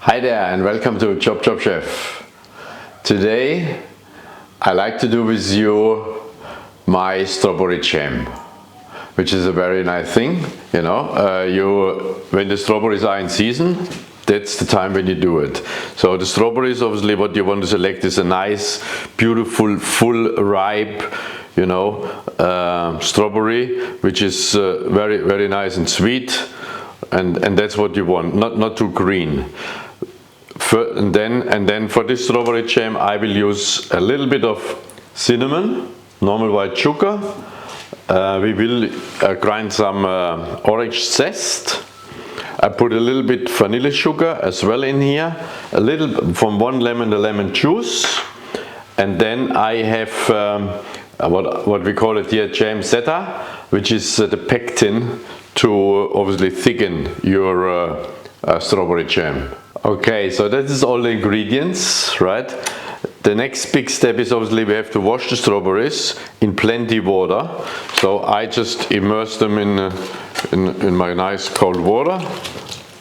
Hi there and welcome to ChopChopChef. Today I like to do with you my strawberry jam, which is a very nice thing. You know, when the strawberries are in season, that's the time when you do it. So the strawberries, obviously what you want to select is a nice, beautiful, full, ripe, strawberry, which is very nice and sweet, and that's what you want, not too green. And then for this strawberry jam I will use a little bit of cinnamon, normal white sugar. We will grind some orange zest. I put a little bit vanilla sugar as well in here, a little from one lemon, the lemon juice, and then I have what we call it here jam zeta, which is the pectin to obviously thicken your strawberry jam. Okay, so that is all the ingredients, right? The next big step is obviously we have to wash the strawberries in plenty water. So I just immerse them in my nice cold water.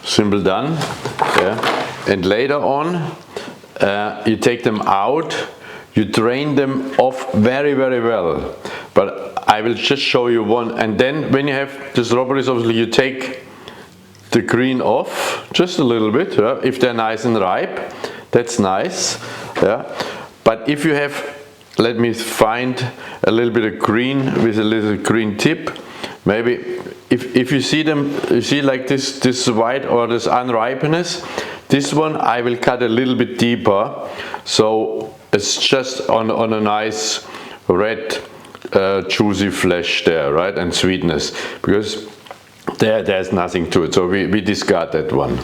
Simple done. Yeah. And later on, you take them out. You drain them off very well. But I will just show you one. And then when you have the strawberries, obviously you take the green off just a little bit, yeah? If they're nice and ripe, that's nice, yeah? But if you have, let me find a little bit of green with a little green tip, maybe if you see them, you see like this white or this unripeness, this one I will cut a little bit deeper, so it's just on a nice red juicy flesh there, right, and sweetness, because there's nothing to it, so we discard that one.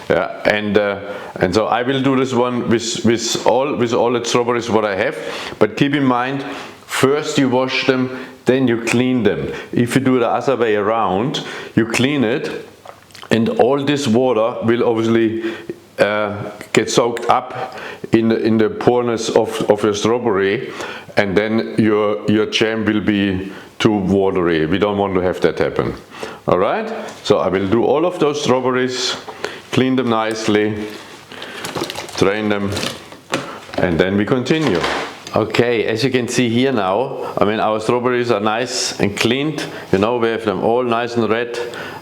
Yeah, and so I will do this one with all the strawberries what I have, but keep in mind, first you wash them, then you clean them. If you do the other way around, you clean it, and all this water will obviously get soaked up in the poreness of your strawberry, and then your jam will be too watery. We don't want to have that happen. Alright, so I will do all of those strawberries, clean them nicely, drain them, and then we continue. Okay, as you can see here now, I mean our strawberries are nice and cleaned, we have them all nice and red,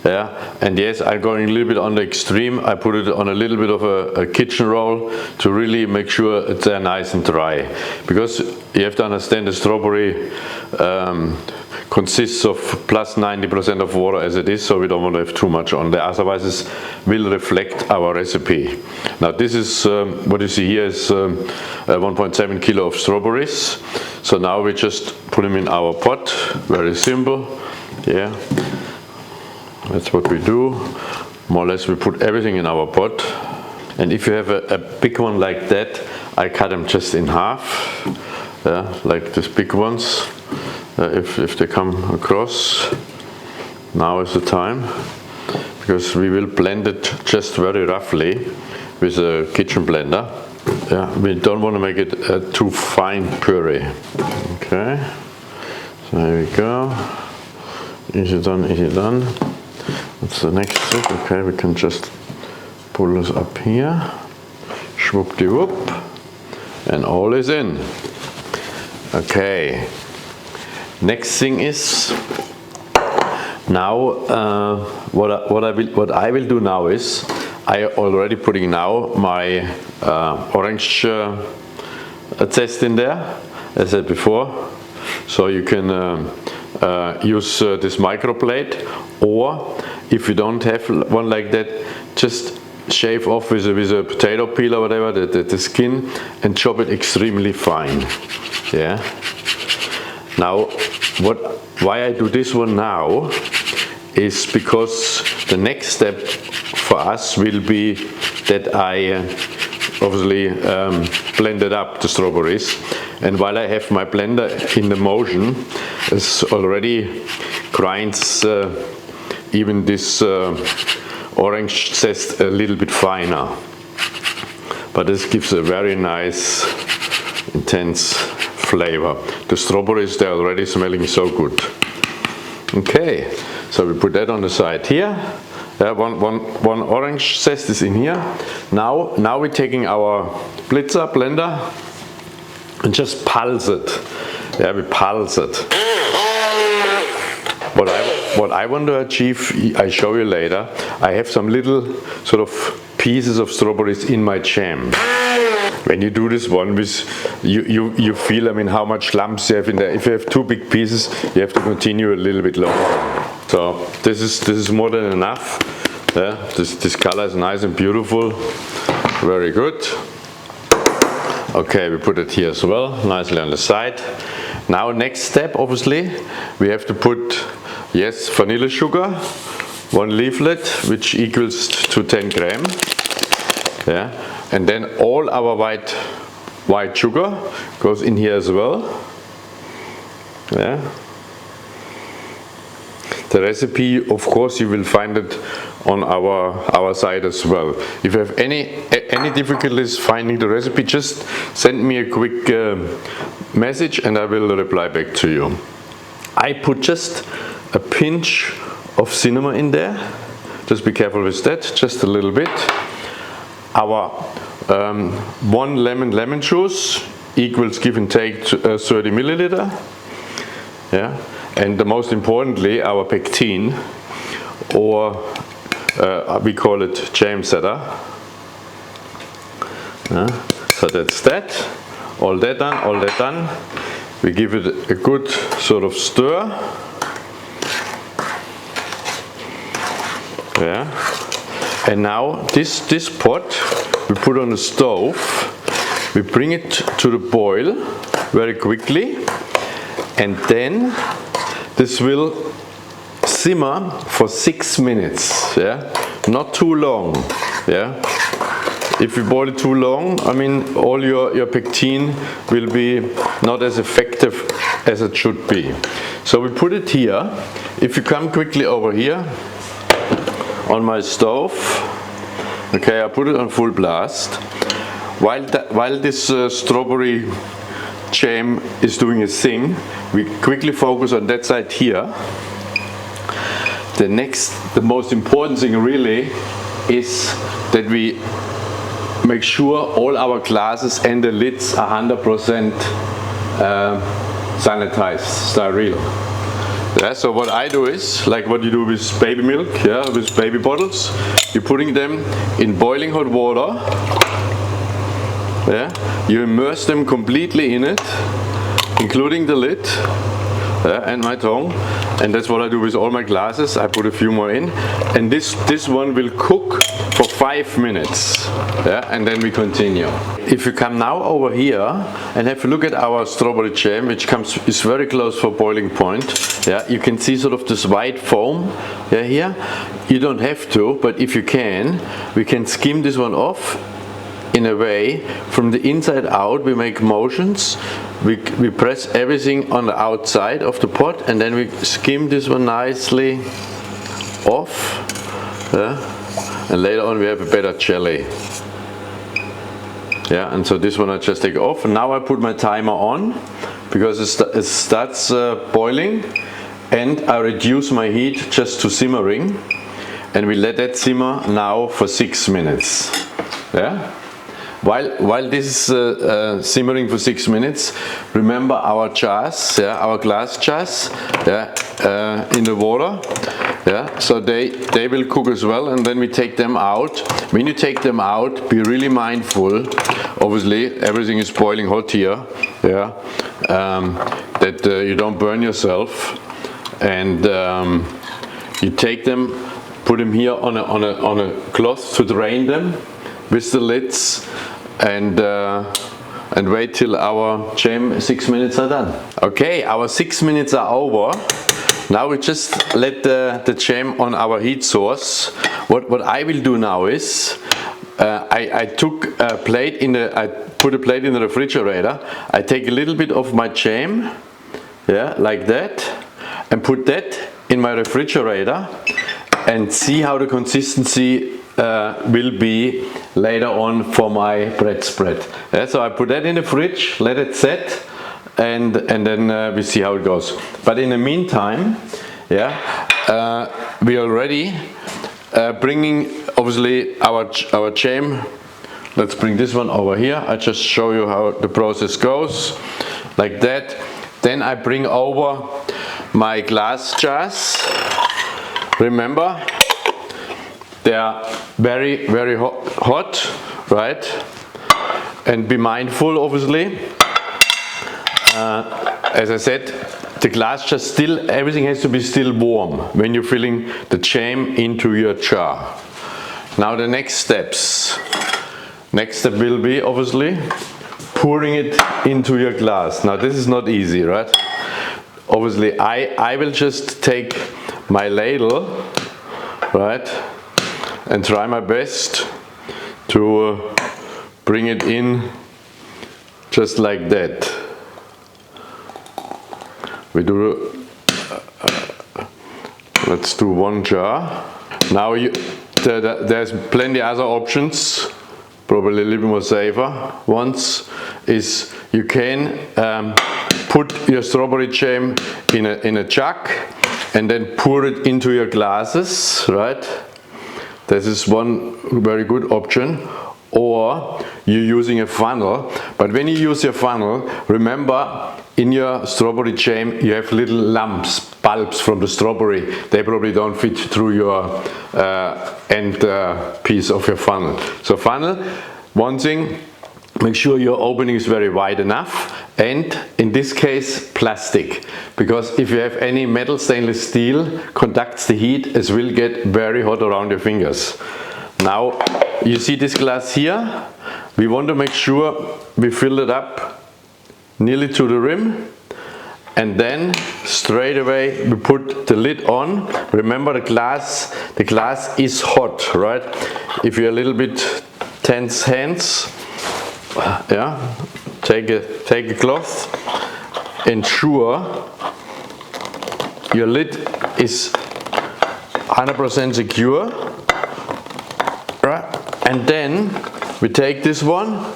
yeah, and yes, I'm going a little bit on the extreme. I put it on a little bit of a kitchen roll to really make sure they're nice and dry, because you have to understand the strawberry consists of plus 90% of water as it is, so we don't want to have too much on there, otherwise it will reflect our recipe. Now this is what you see here is 1.7 kilo of strawberries. So now we just put them in our pot, very simple, yeah, that's what we do. More or less we put everything in our pot, and if you have a big one like that, I cut them just in half, yeah, like these big ones. If they come across, now is the time, because we will blend it just very roughly with a kitchen blender. Yeah, we don't want to make it a too fine puree. Okay, so here we go. Easy done, easy done. What's the next step? Okay, we can just pull this up here. Schwuppdiwupp, and all is in. Okay. Next thing is, now what I will do now is, I already putting now my orange zest in there, as I said before. So you can use this microplate, or if you don't have one like that, just shave off with a potato peel or whatever the skin, and chop it extremely fine. Yeah. Now, why I do this one now is because the next step for us will be that I obviously blended up the strawberries, and while I have my blender in the motion, it already grinds even this orange zest a little bit finer. But this gives a very nice, intense flavor. The strawberries, they're already smelling so good. Okay, so we put that on the side here, One orange zest is in here. Now we're taking our blitzer blender and just pulse it. Yeah, we pulse it. What I want to achieve, I show you later. I have some little sort of pieces of strawberries in my jam. When you do this one, you feel, I mean, how much lumps you have in there. If you have two big pieces, you have to continue a little bit longer. So this is more than enough. Yeah, this color is nice and beautiful. Very good. Okay, we put it here as well, nicely on the side. Now next step, obviously, we have to put, yes, vanilla sugar, 1 leaflet, which equals to 10 gram. Yeah, and then all our white sugar goes in here as well. Yeah. The recipe, of course, you will find it on our site as well. If you have any difficulties finding the recipe, just send me a quick message and I will reply back to you. I put just a pinch of cinnamon in there. Just be careful with that, just a little bit. Our 1 lemon juice equals, give and take, 30 milliliter. Yeah. And the most importantly, our pectin, or we call it jam setter. So that's that. All that done. We give it a good sort of stir. Yeah. And now this pot we put on the stove. We bring it to the boil very quickly, and then this will simmer for 6 minutes. Yeah, not too long. Yeah, if you boil it too long, I mean, all your pectin will be not as effective as it should be. So we put it here. If you come quickly over here on my stove, okay, I put it on full blast. While this strawberry jam is doing its thing, we quickly focus on that side here. The most important thing really is that we make sure all our glasses and the lids are 100% sanitized, sterile. Yeah, so what I do is, like what you do with baby milk, yeah, with baby bottles, you're putting them in boiling hot water. Yeah, you immerse them completely in it, including the lid, and my tongue, and that's what I do with all my glasses. I put a few more in, and this one will cook for 5 minutes, yeah, and then we continue. If you come now over here and have a look at our strawberry jam, which is very close for boiling point, yeah, you can see sort of this white foam, yeah, here. You don't have to, but if you can, we can skim this one off. In a way, from the inside out, we make motions. We press everything on the outside of the pot, and then we skim this one nicely off. And later on, we have a better jelly. Yeah, and so this one I just take off. And now I put my timer on because it starts boiling, and I reduce my heat just to simmering, and we let that simmer now for 6 minutes. Yeah. While this is simmering for 6 minutes, remember our jars, yeah, our glass jars, yeah, in the water, yeah, so they will cook as well, and then we take them out. When you take them out, be really mindful. Obviously, everything is boiling hot here, yeah, that you don't burn yourself, and you take them, put them here on a cloth to drain them with the lids, and wait till our jam 6 minutes are done. Okay, our 6 minutes are over. Now we just let the jam on our heat source. What I will do now is I took a plate I put a plate in the refrigerator. I take a little bit of my jam, yeah, like that, and put that in my refrigerator and see how the consistency will be later on for my bread spread. Yeah, so I put that in the fridge, let it set, and then we see how it goes. But in the meantime, yeah, we already bringing obviously our jam. Let's bring this one over here. I just show you how the process goes, like that. Then I bring over my glass jars. Remember, they are very, very hot, right? And be mindful, obviously. As I said, the glass jar still, everything has to be still warm when you're filling the jam into your jar. Now the next steps. Next step will be, obviously, pouring it into your glass. Now this is not easy, right? Obviously, I will just take my ladle, right, and try my best to bring it in just like that. We do, let's do one jar. Now there's plenty other options, probably a little bit more safer ones, is you can put your strawberry jam in a jug and then pour it into your glasses, right? This is one very good option. Or you're using a funnel, but when you use your funnel, remember in your strawberry jam you have little lumps, bulbs from the strawberry. They probably don't fit through your end piece of your funnel. So funnel, one thing, make sure your opening is very wide enough, and in this case plastic, because if you have any metal, stainless steel conducts the heat, it will get very hot around your fingers. Now you see this glass here, we want to make sure we fill it up nearly to the rim, and then straight away we put the lid on. Remember the glass is hot, right? If you're a little bit tense hands, yeah, take a cloth, ensure your lid is 100% secure, right? And then we take this one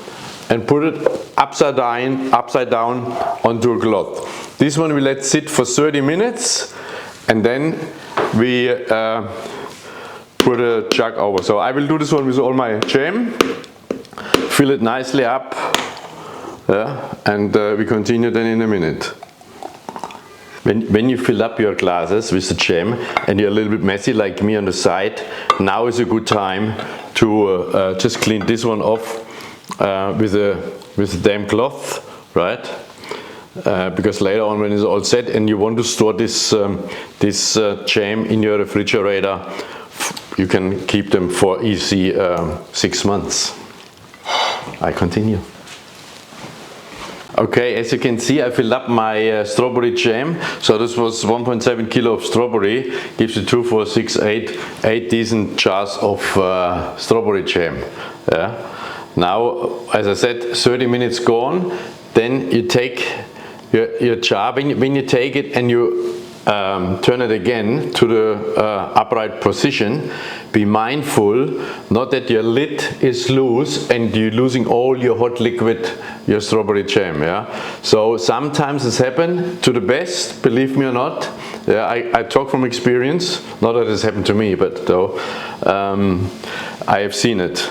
and put it upside down onto a cloth. This one we let sit for 30 minutes, and then we put a jug over. So I will do this one with all my jam, fill it nicely up, yeah, and we continue then in a minute. When you fill up your glasses with the jam and you're a little bit messy like me on the side, now is a good time to just clean this one off with a damp cloth, right? Because later on when it's all set and you want to store this jam in your refrigerator, you can keep them for easy 6 months. I continue. Okay, as you can see, I filled up my strawberry jam. So this was 1.7 kilo of strawberry, gives you 2, 4, 6, 8 decent jars of strawberry jam. Yeah. Now, as I said, 30 minutes gone. Then you take your jar. When you take it and you turn it again to the upright position, be mindful not that your lid is loose and you're losing all your hot liquid, your strawberry jam. Yeah. So sometimes this happens to the best, believe me or not. Yeah, I talk from experience, not that it's happened to me, but though I have seen it.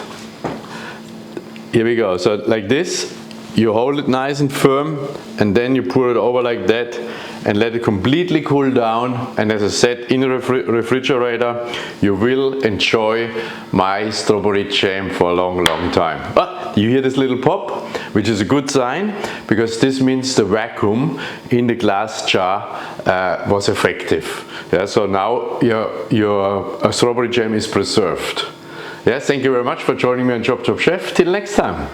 Here we go. So like this, you hold it nice and firm, and then you pour it over like that and let it completely cool down. And as I said, in the refrigerator, you will enjoy my strawberry jam for a long, long time. But you hear this little pop, which is a good sign, because this means the vacuum in the glass jar was effective. Yeah, so now your strawberry jam is preserved. Yes, thank you very much for joining me on ChopChopChef. Till next time.